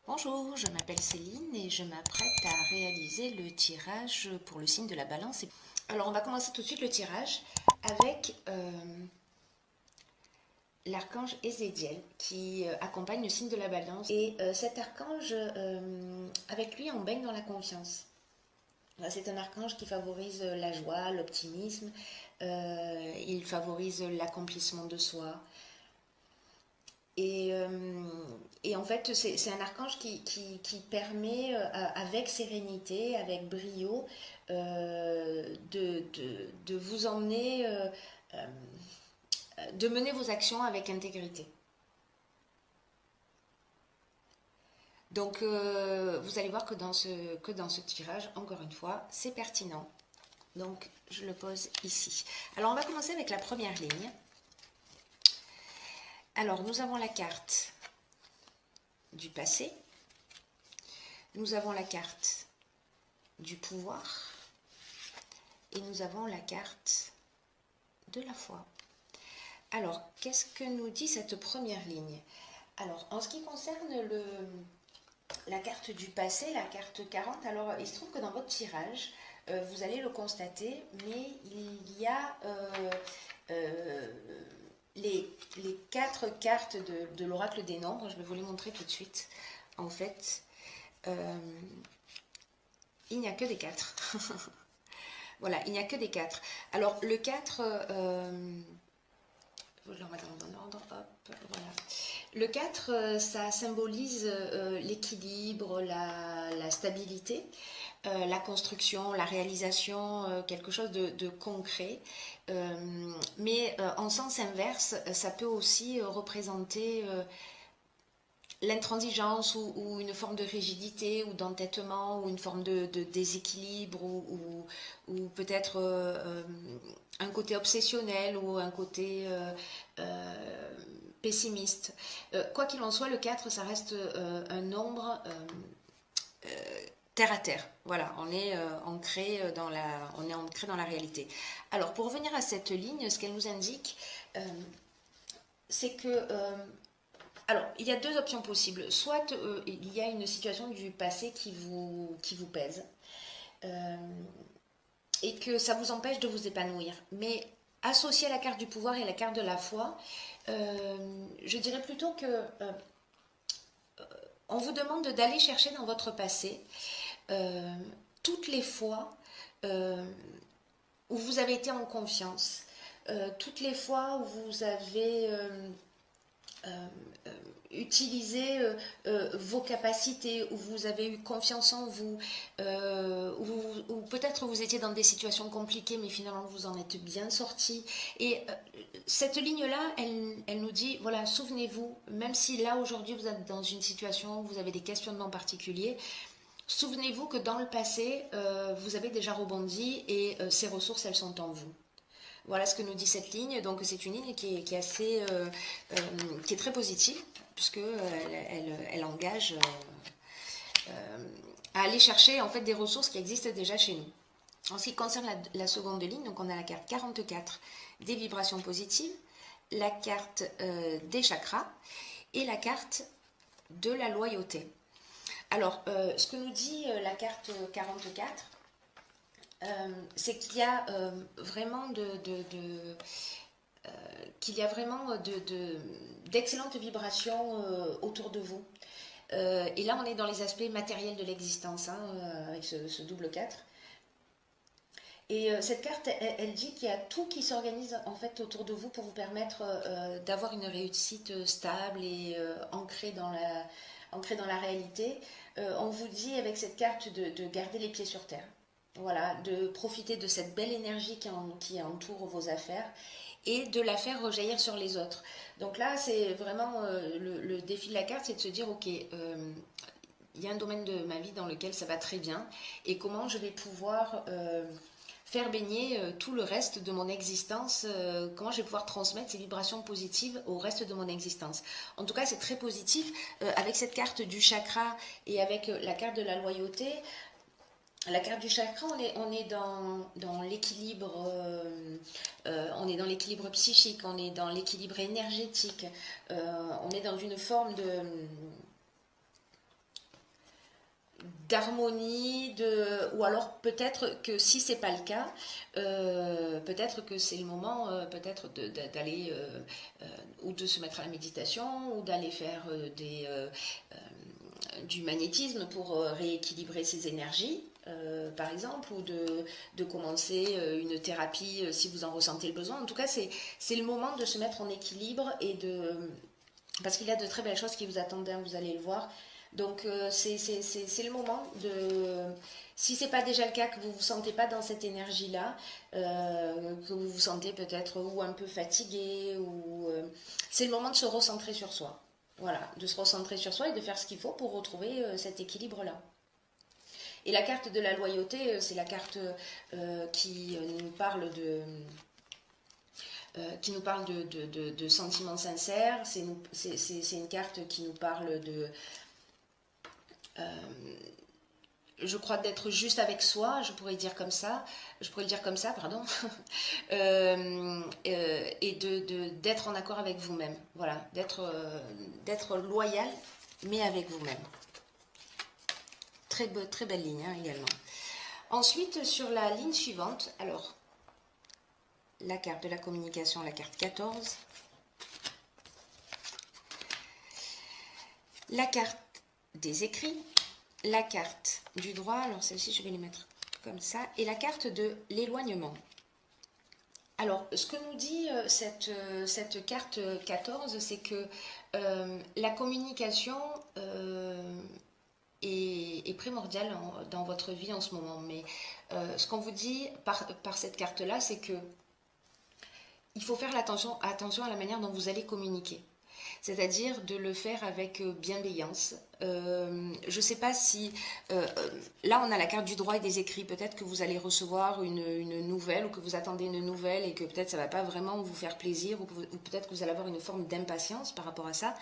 Bonjour, je m'appelle Céline et je m'apprête à réaliser le tirage pour le signe de la balance. Alors on va commencer tout de suite le tirage avec l'archange Ézéchiel qui accompagne le signe de la balance. Et cet archange, avec lui on baigne dans la confiance. C'est un archange qui favorise la joie, l'optimisme, il favorise l'accomplissement de soi. Et, euh, et en fait, c'est un archange qui permet, avec sérénité, avec brio, de vous emmener, euh, de mener vos actions avec intégrité. Donc, vous allez voir que dans ce tirage, encore une fois, c'est pertinent. Donc, je le pose ici. Alors, on va commencer avec la première ligne. Alors, nous avons la carte du passé. Nous avons la carte du pouvoir. Et nous avons la carte de la foi. Alors, qu'est-ce que nous dit cette première ligne? Alors, en ce qui concerne la carte du passé, la carte 40, alors il se trouve que dans votre tirage, vous allez le constater, mais il y a euh, les quatre cartes de l'oracle des nombres. Je vais vous les montrer tout de suite. En fait, euh, il n'y a que des quatre. Voilà, il n'y a que des 4. Alors, le 4, je le remettre dans l'ordre, hop, voilà. Le 4, ça symbolise l'équilibre, la stabilité, la construction, la réalisation, quelque chose de concret. Mais en sens inverse, ça peut aussi représenter l'intransigeance ou une forme de rigidité ou d'entêtement ou une forme de déséquilibre ou peut-être un côté obsessionnel ou un côté pessimiste. Quoi qu'il en soit, le 4, ça reste un nombre terre à terre. Voilà, on est ancré dans la réalité. Alors, pour revenir à cette ligne, ce qu'elle nous indique, c'est que alors, il y a deux options possibles. Soit il y a une situation du passé qui vous pèse euh, et que ça vous empêche de vous épanouir. Mais associé à la carte du pouvoir et à la carte de la foi, je dirais plutôt que on vous demande d'aller chercher dans votre passé euh, toutes les fois euh, où vous avez été en confiance, toutes les fois où vous avez euh, utiliser vos capacités, où vous avez eu confiance en vous, ou peut-être vous étiez dans des situations compliquées, mais finalement vous en êtes bien sorti. Et cette ligne-là, elle nous dit, voilà, souvenez-vous, même si là aujourd'hui vous êtes dans une situation où vous avez des questionnements particuliers, souvenez-vous que dans le passé, vous avez déjà rebondi et ces ressources, elles sont en vous. Voilà ce que nous dit cette ligne. Donc c'est une ligne qui est assez, qui est très positive puisque elle engage à aller chercher en fait des ressources qui existent déjà chez nous. En ce qui concerne la seconde ligne, donc on a la carte 44 des vibrations positives, la carte des chakras et la carte de la loyauté. Alors, ce que nous dit la carte 44, c'est qu'il y a vraiment qu'il y a vraiment d'excellentes vibrations autour de vous. Et là, on est dans les aspects matériels de l'existence, hein, avec ce double 4. Et cette carte, elle dit qu'il y a tout qui s'organise en fait autour de vous pour vous permettre d'avoir une réussite stable et ancrée dans la réalité. On vous dit avec cette carte de garder les pieds sur terre. Voilà, de profiter de cette belle énergie qui entoure vos affaires et de la faire rejaillir sur les autres. Donc là, c'est vraiment le défi de la carte, c'est de se dire, ok, il y a un domaine de ma vie dans lequel ça va très bien et comment je vais pouvoir faire baigner tout le reste de mon existence, comment je vais pouvoir transmettre ces vibrations positives au reste de mon existence. En tout cas, c'est très positif. Avec cette carte du chakra et avec la carte de la loyauté, la carte du chakra, on est dans l'équilibre, on est dans l'équilibre psychique, on est dans l'équilibre énergétique, on est dans une forme d'harmonie, ou alors peut-être que si c'est pas le cas, peut-être que c'est le moment peut-être d'aller ou de se mettre à la méditation ou d'aller faire du magnétisme pour rééquilibrer ses énergies. Par exemple, ou de commencer une thérapie si vous en ressentez le besoin. En tout cas, c'est le moment de se mettre en équilibre parce qu'il y a de très belles choses qui vous attendent, hein, vous allez le voir. Donc c'est le moment de, si c'est pas déjà le cas, que vous vous sentez pas dans cette énergie-là, que vous vous sentez peut-être ou un peu fatigué, c'est le moment de se recentrer sur soi. Voilà, de se recentrer sur soi et de faire ce qu'il faut pour retrouver cet équilibre-là. Et la carte de la loyauté, c'est la carte qui nous parle de sentiments sincères. C'est une carte qui nous parle euh, je crois, d'être juste avec soi, je pourrais le dire comme ça, pardon, et d'être en accord avec vous-même, voilà, d'être loyal, mais avec vous-même. Très belle ligne, hein, également. Ensuite, sur la ligne suivante, alors, la carte de la communication, la carte 14, la carte des écrits, la carte du droit, alors celle-ci je vais les mettre comme ça, et la carte de l'éloignement. Alors, ce que nous dit cette carte 14, c'est que la communication est primordiale dans votre vie en ce moment. Mais ce qu'on vous dit par cette carte-là, c'est que il faut faire attention à la manière dont vous allez communiquer. C'est-à-dire de le faire avec bienveillance. Je ne sais pas si... là, on a la carte du droit et des écrits. Peut-être que vous allez recevoir une nouvelle ou que vous attendez une nouvelle et que peut-être ça ne va pas vraiment vous faire plaisir ou peut-être que vous allez avoir une forme d'impatience par rapport à ça.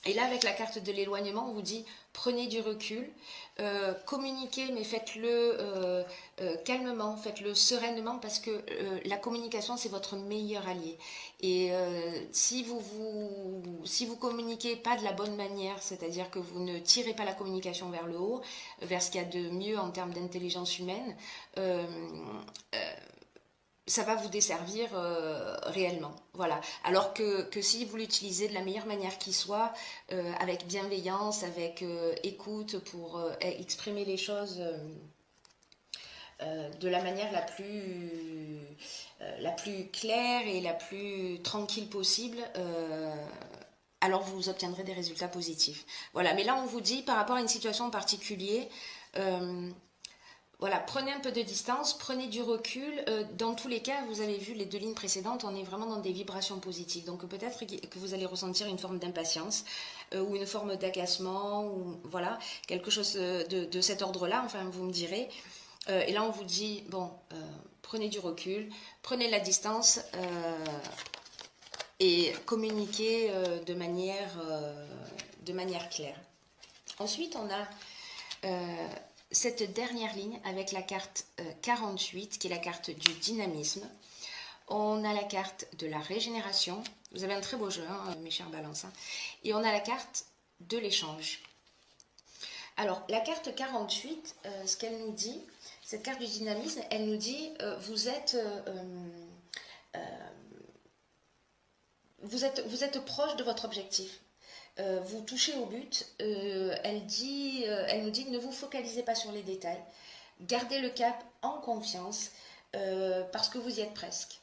Et là, avec la carte de l'éloignement, on vous dit prenez du recul, communiquez, mais faites-le calmement, faites-le sereinement, parce que la communication, c'est votre meilleur allié. Et si vous communiquez pas de la bonne manière, c'est-à-dire que vous ne tirez pas la communication vers le haut, vers ce qu'il y a de mieux en termes d'intelligence humaine, ça va vous desservir réellement. Voilà. Alors que si vous l'utilisez de la meilleure manière qui soit, avec bienveillance, avec écoute pour exprimer les choses de la manière la plus claire et la plus tranquille possible, alors vous obtiendrez des résultats positifs. Voilà. Mais là, on vous dit, par rapport à une situation en particulier, voilà, prenez un peu de distance, prenez du recul. Dans tous les cas, vous avez vu les deux lignes précédentes, on est vraiment dans des vibrations positives. Donc peut-être que vous allez ressentir une forme d'impatience ou une forme d'agacement, ou voilà, quelque chose de cet ordre-là, enfin vous me direz. Et là, on vous dit, bon, prenez du recul, prenez la distance et communiquez de manière claire. Ensuite, on a cette dernière ligne avec la carte 48, qui est la carte du dynamisme. On a la carte de la régénération. Vous avez un très beau jeu, hein, mes chers balances. Hein. Et on a la carte de l'échange. Alors, la carte 48, ce qu'elle nous dit, cette carte du dynamisme, elle nous dit, vous êtes proche de votre objectif. Vous touchez au but. Elle nous dit, ne vous focalisez pas sur les détails. Gardez le cap en confiance parce que vous y êtes presque.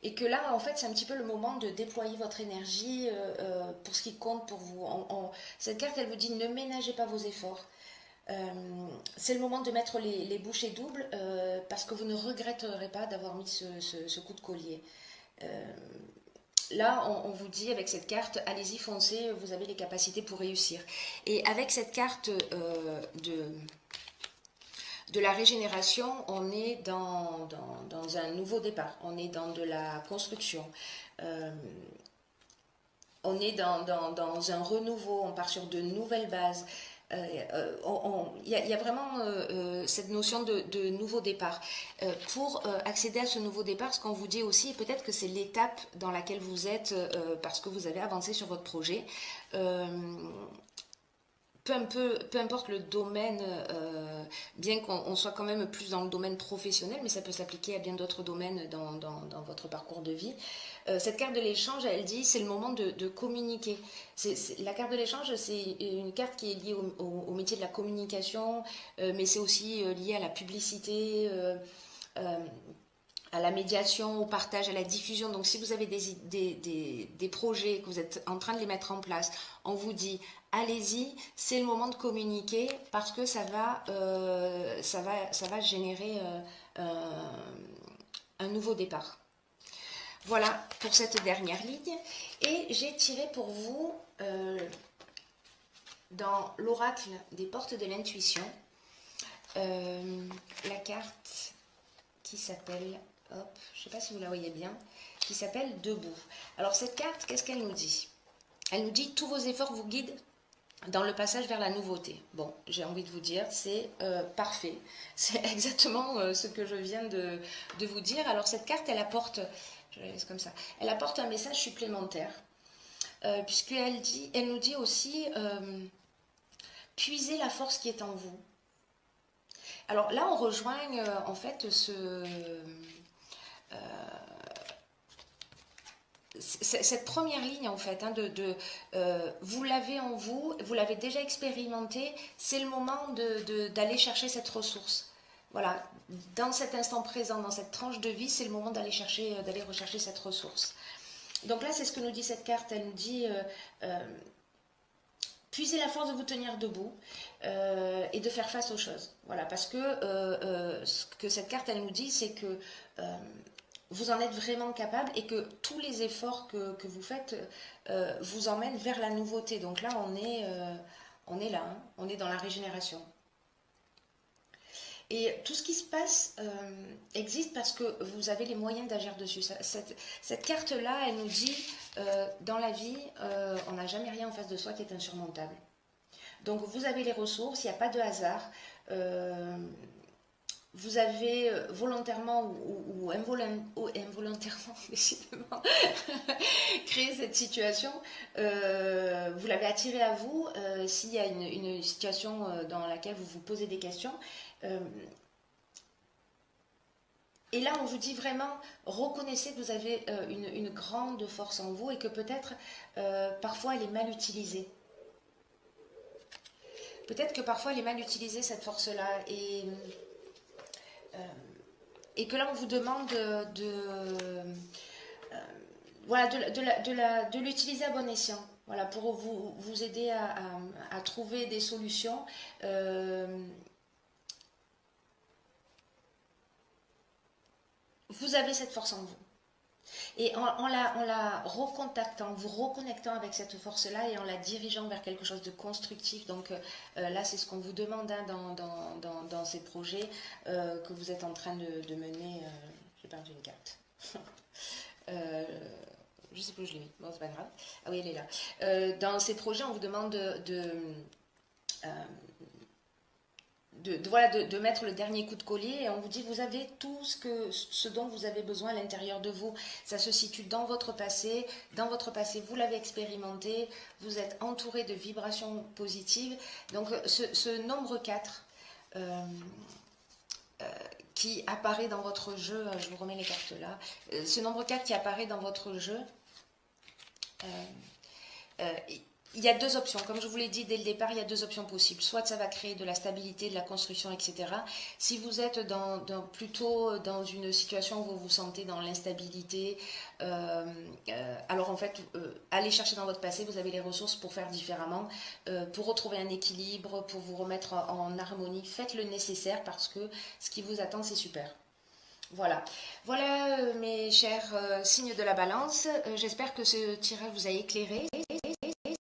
Et que là, en fait, c'est un petit peu le moment de déployer votre énergie pour ce qui compte pour vous. Cette carte, elle vous dit, ne ménagez pas vos efforts. C'est le moment de mettre les bouchées doubles parce que vous ne regretterez pas d'avoir mis ce coup de collier. Là, on vous dit avec cette carte, allez-y, foncez, vous avez les capacités pour réussir. Et avec cette carte de la régénération, on est dans un nouveau départ, on est dans de la construction, on est dans un renouveau, on part sur de nouvelles bases. Il y a vraiment cette notion de nouveau départ. Pour accéder à ce nouveau départ, ce qu'on vous dit aussi, peut-être que c'est l'étape dans laquelle vous êtes parce que vous avez avancé sur votre projet. peu importe le domaine, bien qu'on soit quand même plus dans le domaine professionnel, mais ça peut s'appliquer à bien d'autres domaines dans votre parcours de vie. Cette carte de l'échange, elle dit, c'est le moment de communiquer. La carte de l'échange, c'est une carte qui est liée au métier de la communication, mais c'est aussi lié à la publicité, euh, à la médiation, au partage, à la diffusion. Donc si vous avez des projets, que vous êtes en train de les mettre en place, on vous dit allez-y, c'est le moment de communiquer parce que ça va générer un nouveau départ. Voilà pour cette dernière ligne. Et j'ai tiré pour vous, dans l'oracle des portes de l'intuition, la carte qui s'appelle, hop, je ne sais pas si vous la voyez bien, qui s'appelle Debout. Alors cette carte, qu'est-ce qu'elle nous dit? Elle nous dit tous vos efforts vous guident dans le passage vers la nouveauté. Bon, j'ai envie de vous dire, c'est parfait. C'est exactement ce que je viens de vous dire. Alors cette carte, elle apporte, je la laisse comme ça, elle apporte un message supplémentaire, puisqu'elle elle nous dit aussi, puisez la force qui est en vous. Alors là, on rejoint en fait cette première ligne en fait, hein, vous l'avez en vous, vous l'avez déjà expérimenté, c'est le moment d'aller chercher cette ressource. Voilà, dans cet instant présent, dans cette tranche de vie, c'est le moment d'aller rechercher cette ressource. Donc là, c'est ce que nous dit cette carte. Elle nous dit puisez la force de vous tenir debout et de faire face aux choses. Voilà, parce que ce que cette carte, elle nous dit, c'est que vous en êtes vraiment capable et que tous les efforts que vous faites vous emmènent vers la nouveauté. Donc là, on est là, hein, on est dans la régénération. Et tout ce qui se passe existe parce que vous avez les moyens d'agir dessus. Cette carte-là, elle nous dit, dans la vie, on n'a jamais rien en face de soi qui est insurmontable. Donc vous avez les ressources, il n'y a pas de hasard. Vous avez volontairement ou involontairement, décidément, créé cette situation. Vous l'avez attirée à vous. S'il y a une situation dans laquelle vous vous posez des questions, et là, on vous dit vraiment, reconnaissez que vous avez une grande force en vous et que peut-être, parfois, elle est mal utilisée. Peut-être que parfois, elle est mal utilisée, cette force-là. Et que là, on vous demande voilà, de l'utiliser à bon escient. Voilà, pour vous aider à trouver des solutions. Vous avez cette force en vous. Et en la recontactant, vous reconnectant avec cette force-là et en la dirigeant vers quelque chose de constructif. Donc là, c'est ce qu'on vous demande hein, dans ces projets que vous êtes en train de mener. J'ai perdu une carte. Je sais plus où je l'ai mis. Bon, c'est pas grave. Ah oui, elle est là. Dans ces projets, on vous demande de mettre le dernier coup de collier et on vous dit vous avez tout ce dont vous avez besoin à l'intérieur de vous. Ça se situe dans votre passé. Dans votre passé, vous l'avez expérimenté. Vous êtes entouré de vibrations positives. Donc ce nombre 4 qui apparaît dans votre jeu, je vous remets les cartes là, ce nombre 4 qui apparaît dans votre jeu, il y a deux options. Comme je vous l'ai dit dès le départ, il y a deux options possibles. Soit ça va créer de la stabilité, de la construction, etc. Si vous êtes plutôt dans une situation où vous vous sentez dans l'instabilité, alors en fait, allez chercher dans votre passé, vous avez les ressources pour faire différemment, pour retrouver un équilibre, pour vous remettre en harmonie. Faites le nécessaire parce que ce qui vous attend, c'est super. Voilà, voilà mes chers signes de la balance. J'espère que ce tirage vous a éclairé.